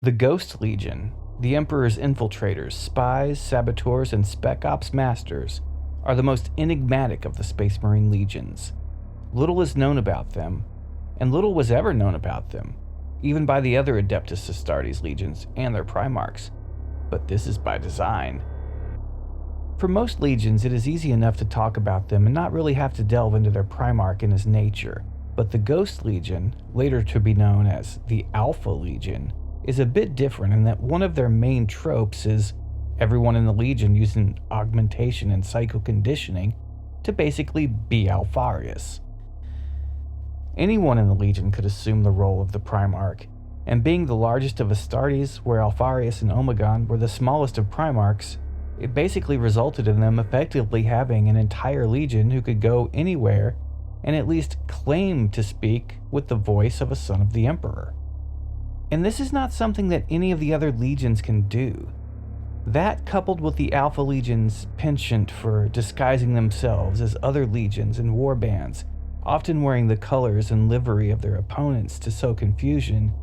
The Ghost Legion, the Emperor's infiltrators, spies, saboteurs, and spec ops masters, are the most enigmatic of the Space Marine legions. Little is known about them, and little was ever known about them, even by the other Adeptus Astartes legions and their Primarchs. But this is by design. For most legions, it is easy enough to talk about them and not really have to delve into their Primarch and his nature. But the Ghost Legion, later to be known as the Alpha Legion, is a bit different in that one of their main tropes is everyone in the Legion using augmentation and psycho-conditioning to basically be Alpharius. Anyone in the Legion could assume the role of the Primarch, and being the largest of Astartes, where Alpharius and Omegon were the smallest of Primarchs, it basically resulted in them effectively having an entire Legion who could go anywhere and at least claim to speak with the voice of a son of the Emperor. And this is not something that any of the other legions can do. That, coupled with the Alpha Legion's penchant for disguising themselves as other legions and warbands, often wearing the colors and livery of their opponents to sow confusion,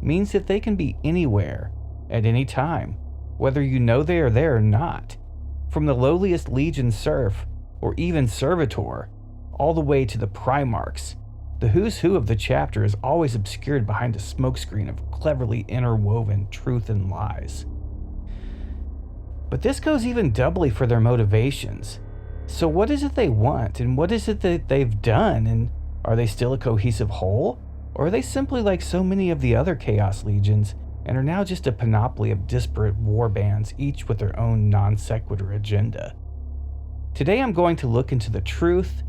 means that they can be anywhere, at any time, whether you know they are there or not. From the lowliest legion serf, or even servitor, all the way to the Primarchs, the who's who of the chapter is always obscured behind a smokescreen of cleverly interwoven truth and lies. But this goes even doubly for their motivations. So what is it they want, and what is it that they've done, and are they still a cohesive whole? Or are they simply like so many of the other Chaos Legions, and are now just a panoply of disparate warbands, each with their own non-sequitur agenda? Today I'm going to look into the truth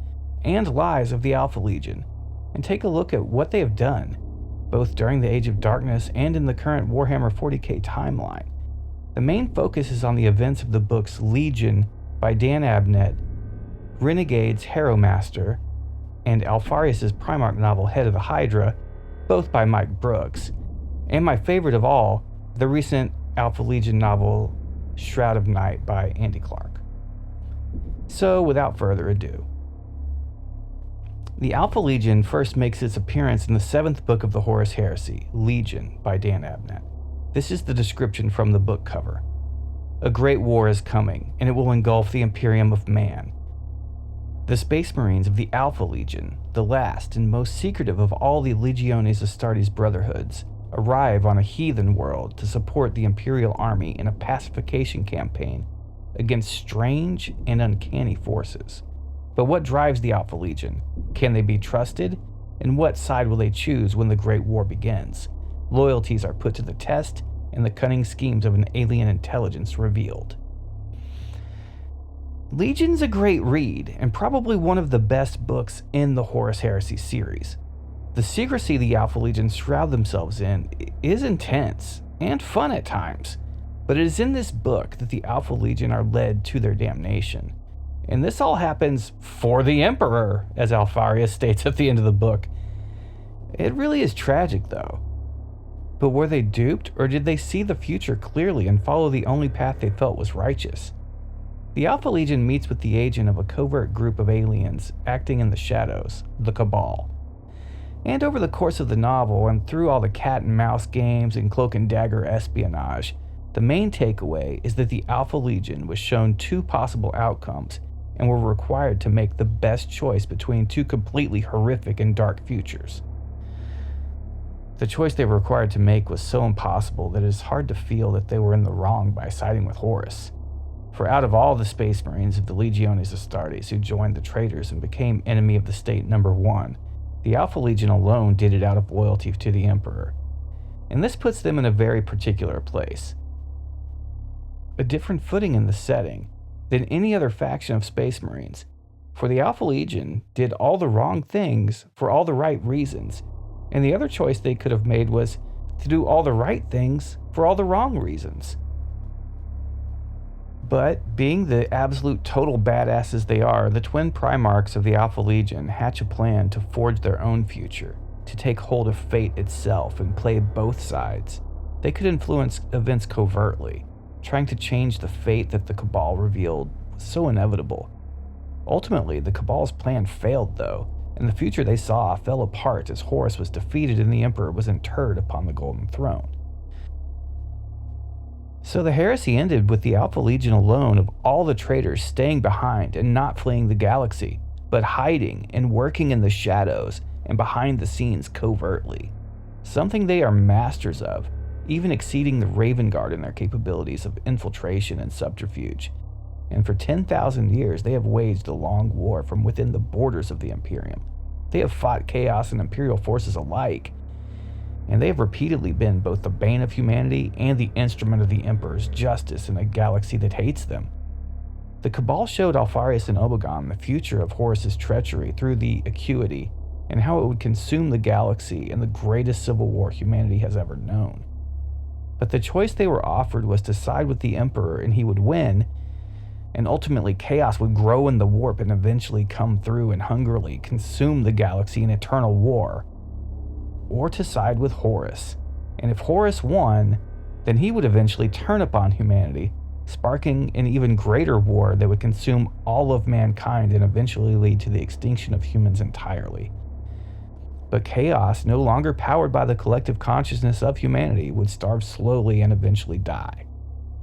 and lies of the Alpha Legion, and take a look at what they have done, both during the Age of Darkness and in the current Warhammer 40K timeline. The main focus is on the events of the books Legion by Dan Abnett, Renegades Harrowmaster, and Alpharius' Primarch novel Head of the Hydra, both by Mike Brooks, and my favorite of all, the recent Alpha Legion novel Shroud of Night by Andy Clark. So, without further ado, the Alpha Legion first makes its appearance in the 7th book of the Horus Heresy, Legion by Dan Abnett. This is the description from the book cover. A great war is coming, and it will engulf the Imperium of Man. The Space Marines of the Alpha Legion, the last and most secretive of all the Legiones Astartes brotherhoods, arrive on a heathen world to support the Imperial Army in a pacification campaign against strange and uncanny forces. But what drives the Alpha Legion? Can they be trusted? And what side will they choose when the Great War begins? Loyalties are put to the test, and the cunning schemes of an alien intelligence revealed. Legion's a great read, and probably one of the best books in the Horus Heresy series. The secrecy the Alpha Legion shroud themselves in is intense, and fun at times, but it is in this book that the Alpha Legion are led to their damnation. And this all happens for the Emperor, as Alpharius states at the end of the book. It really is tragic, though. But were they duped, or did they see the future clearly and follow the only path they felt was righteous? The Alpha Legion meets with the agent of a covert group of aliens acting in the shadows, the Cabal. And over the course of the novel, and through all the cat and mouse games and cloak and dagger espionage, the main takeaway is that the Alpha Legion was shown two possible outcomes and were required to make the best choice between two completely horrific and dark futures. The choice they were required to make was so impossible that it is hard to feel that they were in the wrong by siding with Horus. For out of all the Space Marines of the Legiones Astartes who joined the traitors and became enemy of the state number 1, the Alpha Legion alone did it out of loyalty to the Emperor. And this puts them in a very particular place. A different footing in the setting than any other faction of Space Marines, for the Alpha Legion did all the wrong things for all the right reasons, and the other choice they could have made was to do all the right things for all the wrong reasons. But, being the absolute total badasses they are, the twin Primarchs of the Alpha Legion hatch a plan to forge their own future, to take hold of fate itself and play both sides. They could influence events covertly, trying to change the fate that the Cabal revealed was so inevitable. Ultimately, the Cabal's plan failed, though, and the future they saw fell apart as Horus was defeated and the Emperor was interred upon the Golden Throne. So the heresy ended with the Alpha Legion alone of all the traitors staying behind and not fleeing the galaxy, but hiding and working in the shadows and behind the scenes covertly. Something they are masters of, even exceeding the Raven Guard in their capabilities of infiltration and subterfuge. And for 10,000 years, they have waged a long war from within the borders of the Imperium. They have fought Chaos and Imperial forces alike, and they have repeatedly been both the bane of humanity and the instrument of the Emperor's justice in a galaxy that hates them. The Cabal showed Alpharius and Omegon the future of Horus's treachery through the Acuity, and how it would consume the galaxy in the greatest civil war humanity has ever known. But the choice they were offered was to side with the Emperor and he would win, and ultimately Chaos would grow in the warp and eventually come through and hungrily consume the galaxy in eternal war, or to side with Horus. And if Horus won, then he would eventually turn upon humanity, sparking an even greater war that would consume all of mankind and eventually lead to the extinction of humans entirely. But Chaos, no longer powered by the collective consciousness of humanity, would starve slowly and eventually die.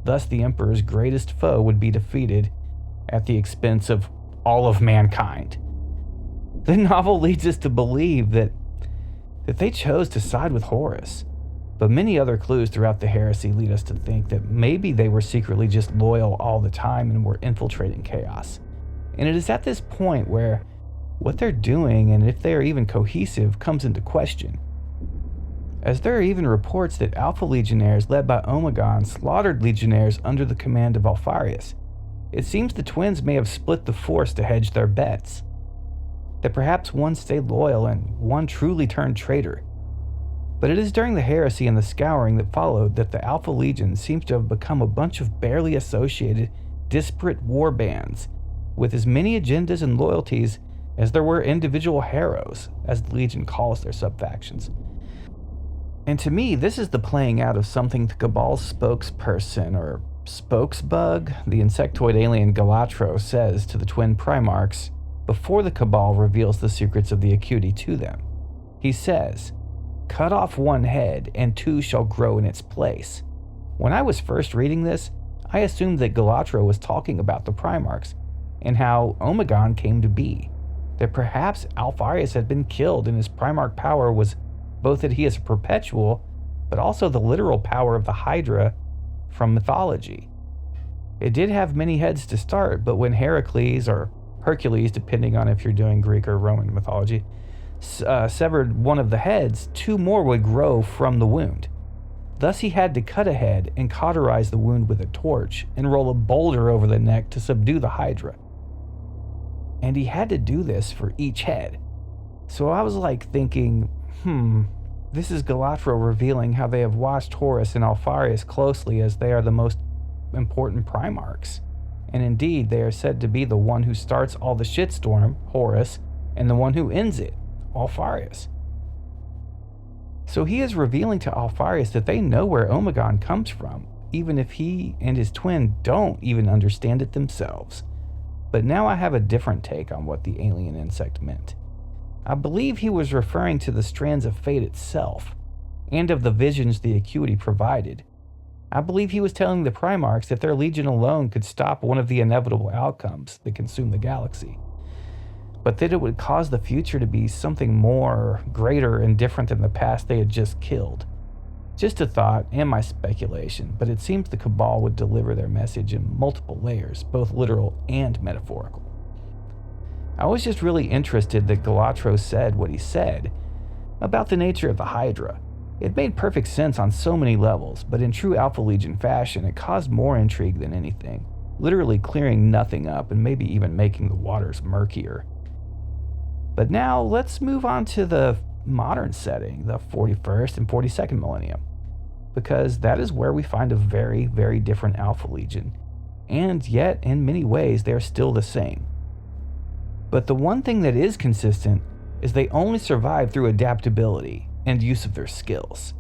Thus, the Emperor's greatest foe would be defeated at the expense of all of mankind. The novel leads us to believe that they chose to side with Horus, but many other clues throughout the heresy lead us to think that maybe they were secretly just loyal all the time and were infiltrating Chaos. And it is at this point where what they're doing, and if they are even cohesive, comes into question, as there are even reports that Alpha Legionnaires led by Omegon slaughtered Legionnaires under the command of Alpharius. It seems the twins may have split the force to hedge their bets, that perhaps one stayed loyal and one truly turned traitor. But it is during the heresy and the scouring that followed that the Alpha Legion seems to have become a bunch of barely associated, disparate warbands, with as many agendas and loyalties as there were individual heroes, as the Legion calls their subfactions. And to me, this is the playing out of something the Cabal's spokesperson, or spokesbug, the insectoid alien Galatro, says to the twin Primarchs before the Cabal reveals the secrets of the Acuity to them. He says, "Cut off one head, and two shall grow in its place." When I was first reading this, I assumed that Galatro was talking about the Primarchs, and how Omegon came to be. That perhaps Alpharius had been killed, and his Primarch power was both that he is a perpetual, but also the literal power of the Hydra from mythology. It did have many heads to start, but when Heracles, or Hercules, depending on if you're doing Greek or Roman mythology, severed one of the heads, two more would grow from the wound. Thus he had to cut a head and cauterize the wound with a torch and roll a boulder over the neck to subdue the Hydra. And he had to do this for each head. So I was like thinking, this is Galatro revealing how they have watched Horus and Alpharius closely, as they are the most important Primarchs. And indeed, they are said to be the one who starts all the shitstorm, Horus, and the one who ends it, Alpharius. So he is revealing to Alpharius that they know where Omegon comes from, even if he and his twin don't even understand it themselves. But now I have a different take on what the alien insect meant. I believe he was referring to the strands of fate itself, and of the visions the Acuity provided. I believe he was telling the Primarchs that their Legion alone could stop one of the inevitable outcomes that consume the galaxy, but that it would cause the future to be something more, greater, and different than the past they had just killed. Just a thought, and my speculation, but it seems the Cabal would deliver their message in multiple layers, both literal and metaphorical. I was just really interested that Galatro said what he said about the nature of the Hydra. It made perfect sense on so many levels, but in true Alpha Legion fashion, it caused more intrigue than anything, literally clearing nothing up and maybe even making the waters murkier. But now let's move on to the modern setting, the 41st and 42nd millennium, because that is where we find a very, very different Alpha Legion, and yet in many ways they are still the same. But the one thing that is consistent is they only survive through adaptability and use of their skills.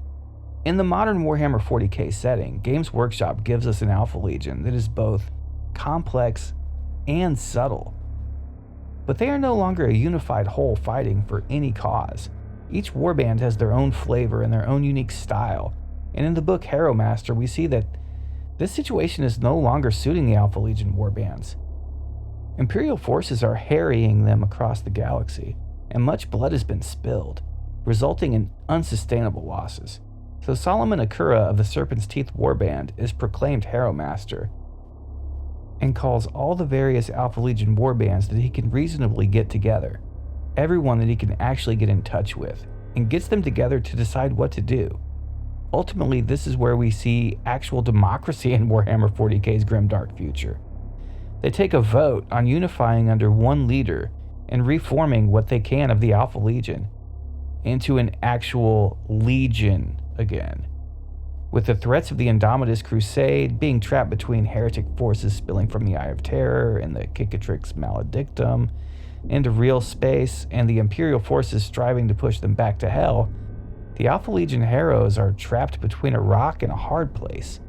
In the modern Warhammer 40K setting, Games Workshop gives us an Alpha Legion that is both complex and subtle. But they are no longer a unified whole fighting for any cause. Each warband has their own flavor and their own unique style, and in the book Harrowmaster we see that This situation is no longer suiting the Alpha Legion warbands. Imperial forces are harrying them across the galaxy, and much blood has been spilled, resulting in unsustainable losses. So Solomon Akura of the Serpent's Teeth Warband is proclaimed Harrowmaster and calls all the various Alpha Legion warbands that he can reasonably get together, everyone that he can actually get in touch with, and gets them together to decide what to do. Ultimately, this is where we see actual democracy in Warhammer 40K's grimdark future. They take a vote on unifying under one leader and reforming what they can of the Alpha Legion into an actual legion again. With the threats of the Indomitus Crusade, being trapped between heretic forces spilling from the Eye of Terror and the Cicatrix Maledictum into real space, and the Imperial forces striving to push them back to hell, the Alpha Legion heroes are trapped between a rock and a hard place.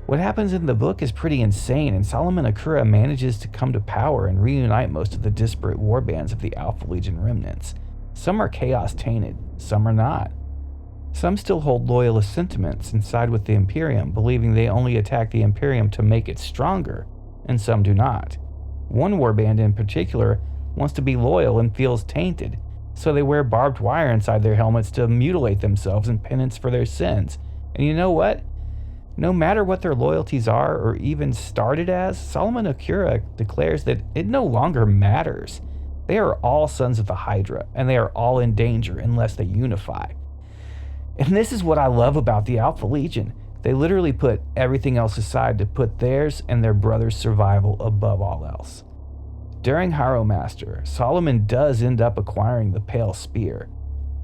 What happens in the book is pretty insane, and Solomon Akura manages to come to power and reunite most of the disparate warbands of the Alpha Legion remnants. Some are chaos-tainted, some are not. Some still hold loyalist sentiments and side with the Imperium, believing they only attack the Imperium to make it stronger, and some do not. One warband in particular wants to be loyal and feels tainted, so they wear barbed wire inside their helmets to mutilate themselves in penance for their sins. And you know what? No matter what their loyalties are or even started as, Solomon Akura declares that it no longer matters. They are all sons of the Hydra, and they are all in danger unless they unify. And this is what I love about the Alpha Legion. They literally put everything else aside to put theirs and their brother's survival above all else. During Harrowmaster, Solomon does end up acquiring the Pale Spear,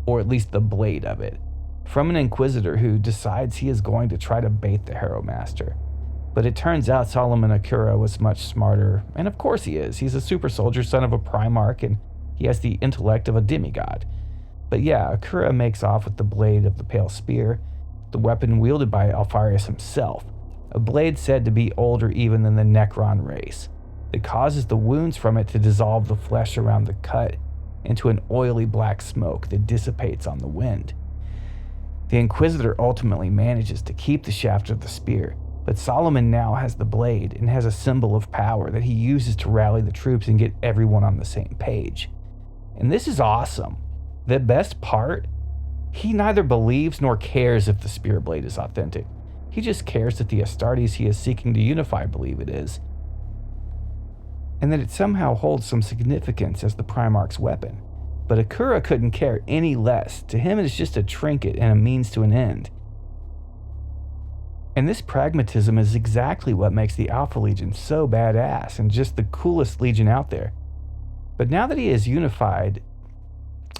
or at least the blade of it, from an Inquisitor who decides he is going to try to bait the Harrowmaster. But it turns out Solomon Akura was much smarter, and of course he is. He's a super soldier, son of a Primarch, and he has the intellect of a demigod. But yeah, Akura makes off with the blade of the Pale Spear, the weapon wielded by Alpharius himself, a blade said to be older even than the Necron race. It causes the wounds from it to dissolve the flesh around the cut into an oily black smoke that dissipates on the wind. The Inquisitor ultimately manages to keep the shaft of the spear, but Solomon now has the blade and has a symbol of power that he uses to rally the troops and get everyone on the same page. And this is awesome. The best part, he neither believes nor cares if the spear blade is authentic. He just cares that the Astartes he is seeking to unify believe it is, and that it somehow holds some significance as the Primarch's weapon. But Akura couldn't care any less. To him, it is just a trinket and a means to an end. And this pragmatism is exactly what makes the Alpha Legion so badass and just the coolest legion out there. But now that he is unified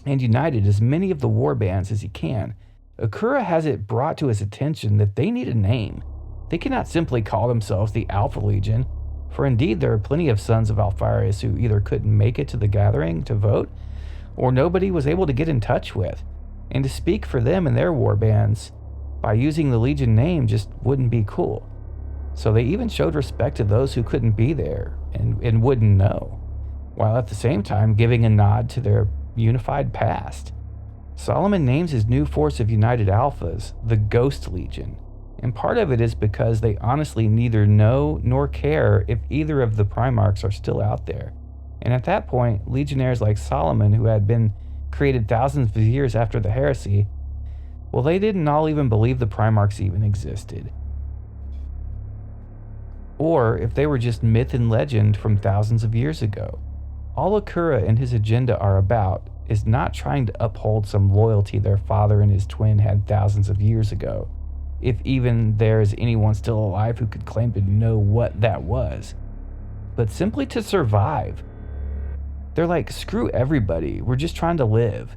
and united as many of the warbands as he can, Akura has it brought to his attention that they need a name. They cannot simply call themselves the Alpha Legion, for indeed there are plenty of sons of Alpharius who either couldn't make it to the gathering to vote, or nobody was able to get in touch with. And to speak for them and their warbands by using the Legion name just wouldn't be cool. So they even showed respect to those who couldn't be there and wouldn't know, while at the same time giving a nod to their unified past. Solomon names his new force of united alphas the Ghost Legion, and part of it is because they honestly neither know nor care if either of the Primarchs are still out there. And at that point, Legionnaires like Solomon, who had been created thousands of years after the heresy, well, they didn't all even believe the Primarchs even existed. Or if they were just myth and legend from thousands of years ago. All Akura and his agenda are about is not trying to uphold some loyalty their father and his twin had thousands of years ago, if even there is anyone still alive who could claim to know what that was, but simply to survive. They're like, screw everybody, we're just trying to live.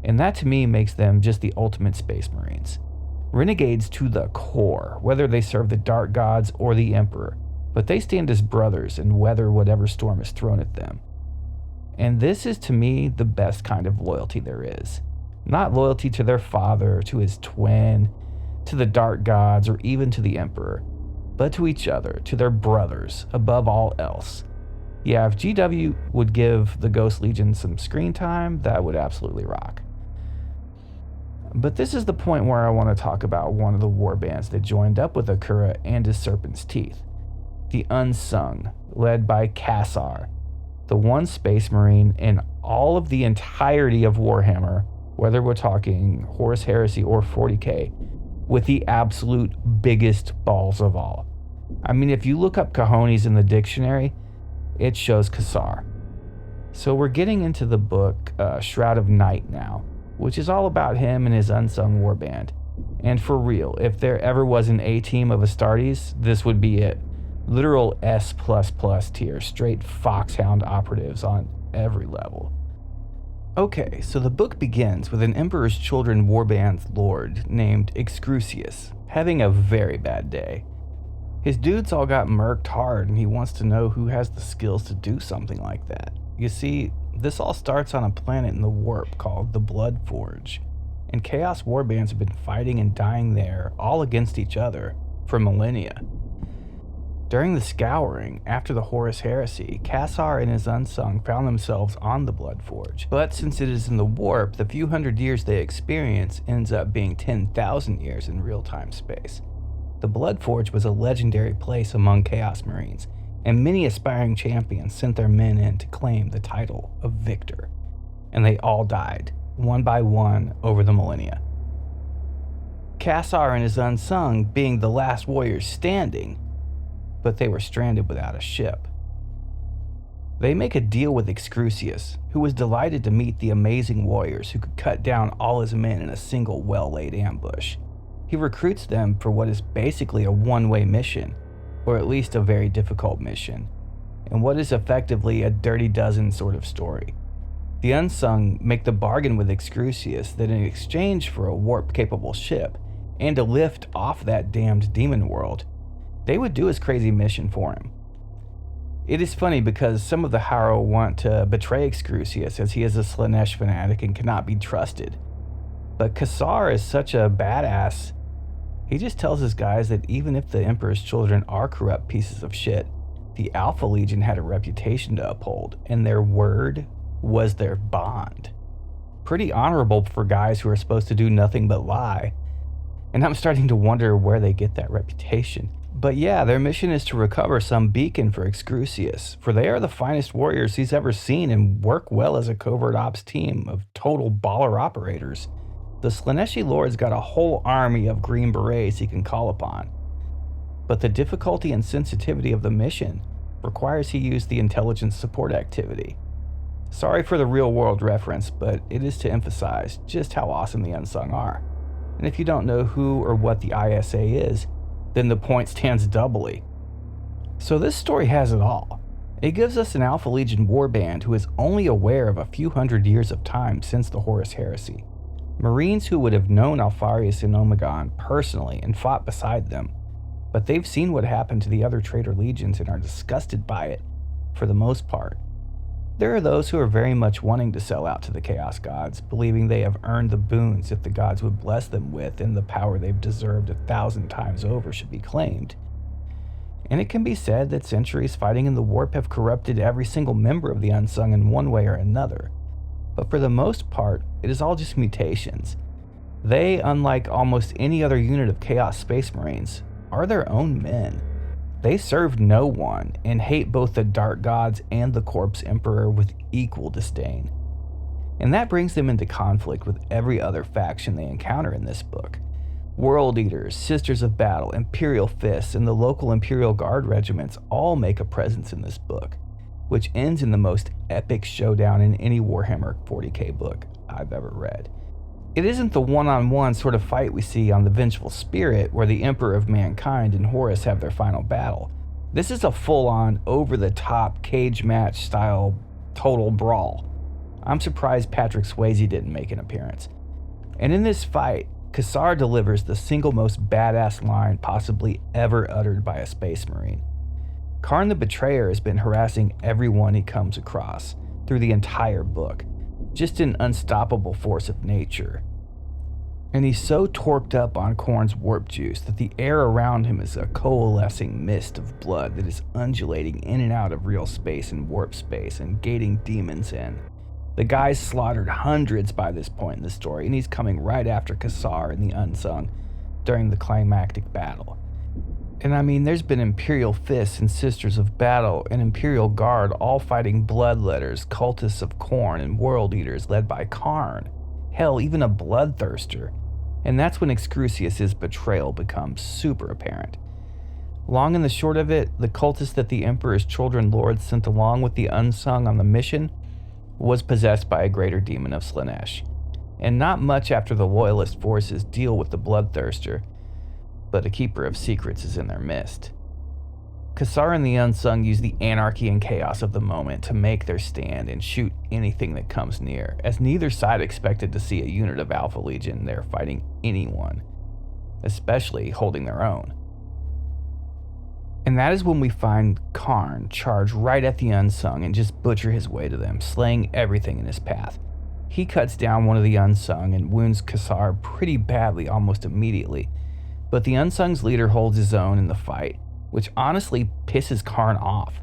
And that to me makes them just the ultimate Space Marines. Renegades to the core, whether they serve the Dark Gods or the Emperor, but they stand as brothers and weather whatever storm is thrown at them. And this is to me the best kind of loyalty there is. Not loyalty to their father, to his twin, to the Dark Gods, or even to the Emperor, but to each other, to their brothers, above all else. Yeah, if GW would give the Ghost Legion some screen time, that would absolutely rock. But this is the point where I want to talk about one of the warbands that joined up with Akura and his Serpent's Teeth. The Unsung, led by Kassar, the one Space Marine in all of the entirety of Warhammer, whether we're talking Horus Heresy or 40K, with the absolute biggest balls of all. I mean, if you look up cojones in the dictionary, it shows Kassar. So we're getting into the book Shroud of Night now, which is all about him and his Unsung warband. And for real, if there ever was an A-team of Astartes, this would be it. Literal S++ tier, straight foxhound operatives on every level. Okay, so the book begins with an Emperor's Children warband lord named XXth having a very bad day. His dudes all got murked hard and he wants to know who has the skills to do something like that. You see, this all starts on a planet in the warp called the Blood Forge, and Chaos warbands have been fighting and dying there all against each other for millennia. During the scouring, after the Horus Heresy, Kassar and his Unsung found themselves on the Blood Forge. But since it is in the warp, the few hundred years they experience ends up being 10,000 years in real-time space. The Blood Forge was a legendary place among Chaos Marines, and many aspiring champions sent their men in to claim the title of Victor. And they all died, one by one, over the millennia. Kassar and his Unsung being the last warriors standing, but they were stranded without a ship. They make a deal with XXth, who was delighted to meet the amazing warriors who could cut down all his men in a single well-laid ambush. He recruits them for what is basically a one-way mission, or at least a very difficult mission, and what is effectively a Dirty Dozen sort of story. The Unsung make the bargain with XXth that in exchange for a warp-capable ship and a lift off that damned demon world, they would do his crazy mission for him. It is funny because some of the Harrow want to betray XXth as he is a Slaanesh fanatic and cannot be trusted. But Kassar is such a badass, he just tells his guys that even if the Emperor's children are corrupt pieces of shit, the Alpha Legion had a reputation to uphold, and their word was their bond. Pretty honorable for guys who are supposed to do nothing but lie. And I'm starting to wonder where they get that reputation. But yeah, their mission is to recover some beacon for XXth, for they are the finest warriors he's ever seen and work well as a covert ops team of total baller operators. The Slaaneshi Lord's got a whole army of Green Berets he can call upon. But the difficulty and sensitivity of the mission requires he use the intelligence support activity. Sorry for the real-world reference, but it is to emphasize just how awesome the Unsung are. And if you don't know who or what the ISA is, then the point stands doubly. So this story has it all. It gives us an Alpha Legion warband who is only aware of a few hundred years of time since the Horus Heresy. Marines who would have known Alpharius and Omegon personally and fought beside them, but they've seen what happened to the other traitor legions and are disgusted by it, for the most part. There are those who are very much wanting to sell out to the Chaos Gods, believing they have earned the boons that the gods would bless them with and the power they've deserved 1,000 times over should be claimed. And it can be said that centuries fighting in the warp have corrupted every single member of the Unsung in one way or another. But for the most part, it is all just mutations. They, unlike almost any other unit of Chaos Space Marines, are their own men. They serve no one and hate both the Dark Gods and the Corpse Emperor with equal disdain. And that brings them into conflict with every other faction they encounter in this book. World Eaters, Sisters of Battle, Imperial Fists, and the local Imperial Guard regiments all make a presence in this book, which ends in the most epic showdown in any Warhammer 40K book I've ever read. It isn't the one-on-one sort of fight we see on the Vengeful Spirit where the Emperor of Mankind and Horus have their final battle. This is a full-on, over-the-top, cage match style total brawl. I'm surprised Patrick Swayze didn't make an appearance. And in this fight, Kassar delivers the single most badass line possibly ever uttered by a Space Marine. Karn the Betrayer has been harassing everyone he comes across through the entire book, just an unstoppable force of nature. And he's so torqued up on Khorne's warp juice that the air around him is a coalescing mist of blood that is undulating in and out of real space and warp space and gating demons in. The guy's slaughtered hundreds by this point in the story, and he's coming right after Kassar and the Unsung during the climactic battle. And I mean, there's been Imperial Fists and Sisters of Battle and Imperial Guard all fighting Bloodletters, Cultists of Khorne, and World Eaters led by Karn. Hell, even a Bloodthirster. And that's when Excrucius's betrayal becomes super apparent. Long and the short of it, the cultist that the Emperor's children lords sent along with the Unsung on the mission was possessed by a greater demon of Slaanesh. And not much after the Loyalist forces deal with the Bloodthirster, but a keeper of secrets is in their midst. Kassar and the Unsung use the anarchy and chaos of the moment to make their stand and shoot anything that comes near, as neither side expected to see a unit of Alpha Legion there fighting anyone, especially holding their own. And that is when we find Karn charge right at the Unsung and just butcher his way to them, slaying everything in his path. He cuts down one of the Unsung and wounds Kassar pretty badly almost immediately, but the Unsung's leader holds his own in the fight, which honestly pisses Karn off.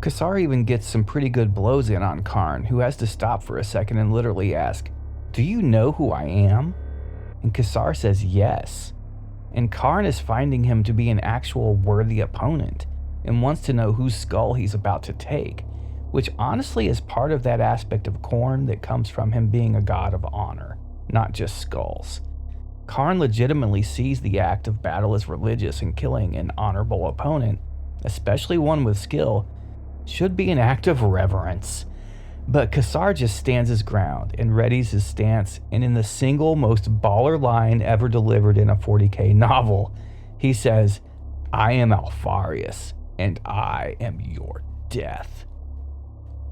Kassar even gets some pretty good blows in on Karn, who has to stop for a second and literally ask, "Do you know who I am?" And Kassar says yes. And Karn is finding him to be an actual worthy opponent and wants to know whose skull he's about to take, which honestly is part of that aspect of Khorne that comes from him being a god of honor, not just skulls. Karn legitimately sees the act of battle as religious, and killing an honorable opponent, especially one with skill, should be an act of reverence. But Kassar just stands his ground and readies his stance, and in the single most baller line ever delivered in a 40K novel, he says, "I am Alpharius, and I am your death."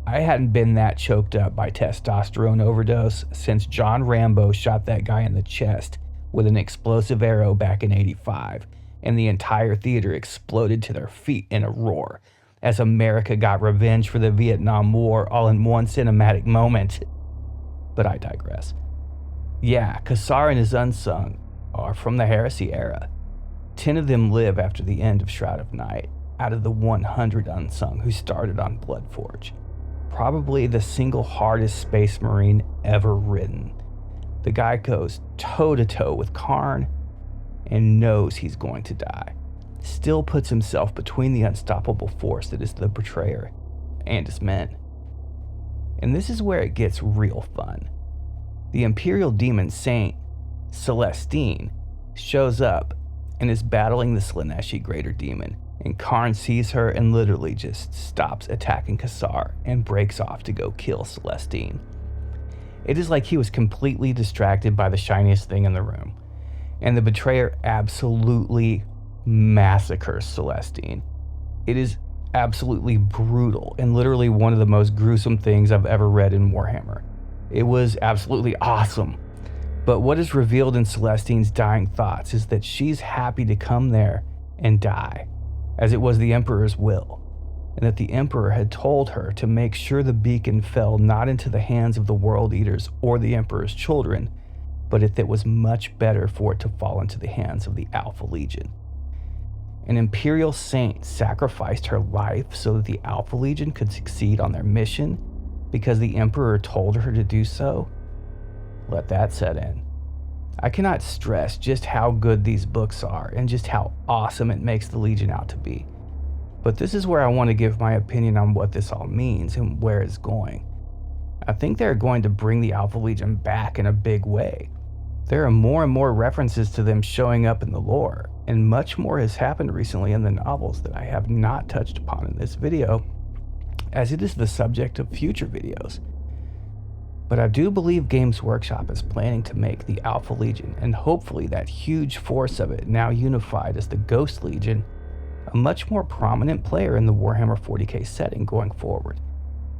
I hadn't been that choked up by testosterone overdose since John Rambo shot that guy in the chest with an explosive arrow back in '85, and the entire theater exploded to their feet in a roar, as America got revenge for the Vietnam War all in one cinematic moment. But I digress. Yeah, Kassar and his Unsung are from the Heresy era. 10 of them live after the end of Shroud of Night, out of the 100 Unsung who started on Bloodforge. Probably the single hardest space marine ever written. The guy goes toe-to-toe with Karn and knows he's going to die. Still puts himself between the unstoppable force that is the Betrayer and his men. And this is where it gets real fun. The Imperial Demon Saint, Celestine, shows up and is battling the Slaaneshi Greater Demon, and Karn sees her and literally just stops attacking Kassar and breaks off to go kill Celestine. It is like he was completely distracted by the shiniest thing in the room, and the Betrayer absolutely massacres Celestine. It is absolutely brutal and literally one of the most gruesome things I've ever read in Warhammer. It was absolutely awesome. But what is revealed in Celestine's dying thoughts is that she's happy to come there and die, as it was the Emperor's will, and that the Emperor had told her to make sure the beacon fell not into the hands of the World Eaters or the Emperor's children, but if it was much better for it to fall into the hands of the Alpha Legion. An Imperial Saint sacrificed her life so that the Alpha Legion could succeed on their mission because the Emperor told her to do so? Let that set in. I cannot stress just how good these books are and just how awesome it makes the Legion out to be. But this is where I want to give my opinion on what this all means and where it's going. I think they're going to bring the Alpha Legion back in a big way. There are more and more references to them showing up in the lore, and much more has happened recently in the novels that I have not touched upon in this video, as it is the subject of future videos. But I do believe Games Workshop is planning to make the Alpha Legion, and hopefully that huge force of it now unified as the Ghost Legion, a much more prominent player in the Warhammer 40K setting going forward.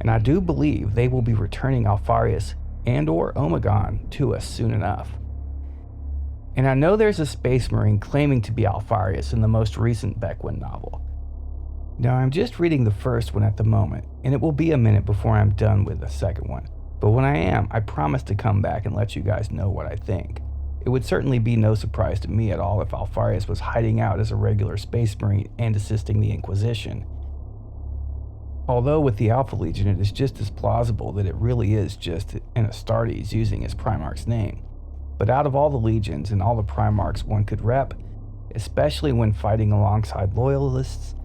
And I do believe they will be returning Alpharius and or Omegon to us soon enough. And I know there's a Space Marine claiming to be Alpharius in the most recent Beckwin novel. Now I'm just reading the first one at the moment, and it will be a minute before I'm done with the second one. But when I am, I promise to come back and let you guys know what I think. It would certainly be no surprise to me at all if Alpharius was hiding out as a regular Space Marine and assisting the Inquisition. Although with the Alpha Legion it is just as plausible that it really is just an Astartes using his Primarch's name. But out of all the legions and all the Primarchs one could rep, especially when fighting alongside Loyalists,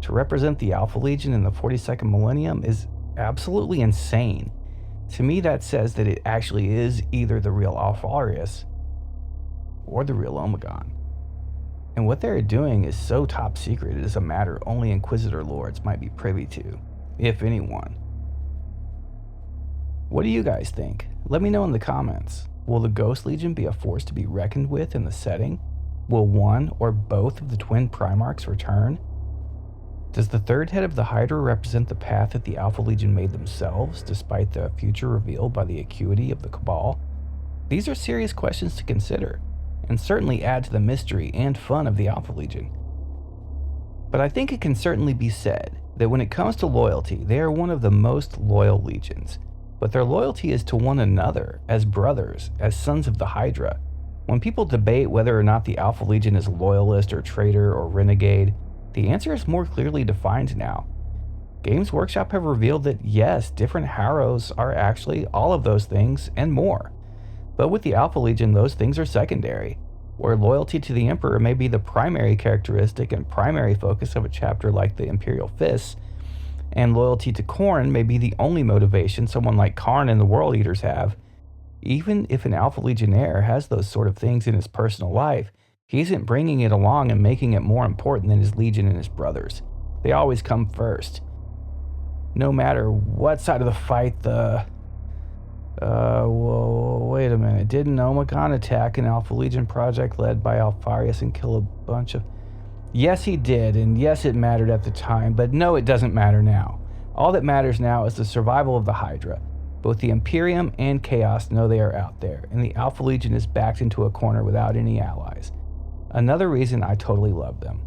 to represent the Alpha Legion in the 42nd Millennium is absolutely insane. To me that says that it actually is either the real Alpharius or the real Omegon. And what they're doing is so top secret it is a matter only Inquisitor Lords might be privy to, if anyone. What do you guys think? Let me know in the comments. Will the Ghost Legion be a force to be reckoned with in the setting? Will one or both of the twin Primarchs return? Does the third head of the Hydra represent the path that the Alpha Legion made themselves, despite the future revealed by the acuity of the Cabal? These are serious questions to consider, and certainly add to the mystery and fun of the Alpha Legion. But I think it can certainly be said that when it comes to loyalty, they are one of the most loyal legions, but their loyalty is to one another, as brothers, as sons of the Hydra. When people debate whether or not the Alpha Legion is loyalist or traitor or renegade, the answer is more clearly defined now. Games Workshop have revealed that yes, different Harrows are actually all of those things and more. But with the Alpha Legion, those things are secondary, where loyalty to the Emperor may be the primary characteristic and primary focus of a chapter like the Imperial Fists, and loyalty to Khorne may be the only motivation someone like Karn and the World Eaters have. Even if an Alpha Legionnaire has those sort of things in his personal life, he isn't bringing it along and making it more important than his Legion and his brothers. They always come first. No matter what side of the fight whoa, wait a minute. Didn't Omegon attack an Alpha Legion project led by Alpharius and kill a bunch of... Yes, he did, and yes, it mattered at the time, but no, it doesn't matter now. All that matters now is the survival of the Hydra. Both the Imperium and Chaos know they are out there, and the Alpha Legion is backed into a corner without any allies. Another reason I totally love them.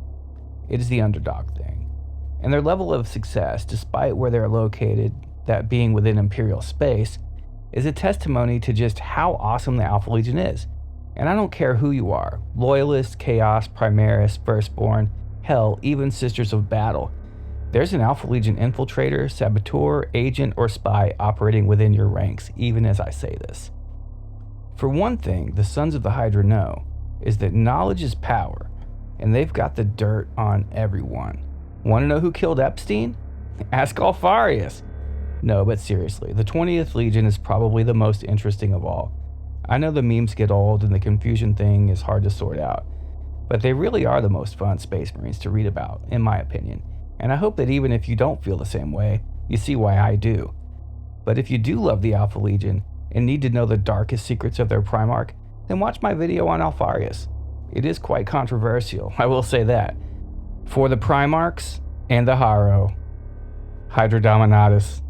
It is the underdog thing. And their level of success, despite where they're located, that being within Imperial space, is a testimony to just how awesome the Alpha Legion is. And I don't care who you are, Loyalist, Chaos, Primaris, Firstborn, hell, even Sisters of Battle. There's an Alpha Legion infiltrator, saboteur, agent, or spy operating within your ranks, even as I say this. For one thing, the Sons of the Hydra know is that knowledge is power, and they've got the dirt on everyone. Want to know who killed Epstein? Ask Alpharius. No, but seriously, the 20th Legion is probably the most interesting of all. I know the memes get old and the confusion thing is hard to sort out, but they really are the most fun Space Marines to read about, in my opinion, and I hope that even if you don't feel the same way, you see why I do. But if you do love the Alpha Legion and need to know the darkest secrets of their Primarch, then watch my video on Alpharius. It is quite controversial, I will say that. For the Primarchs and the Harrow, Hydra Dominatus.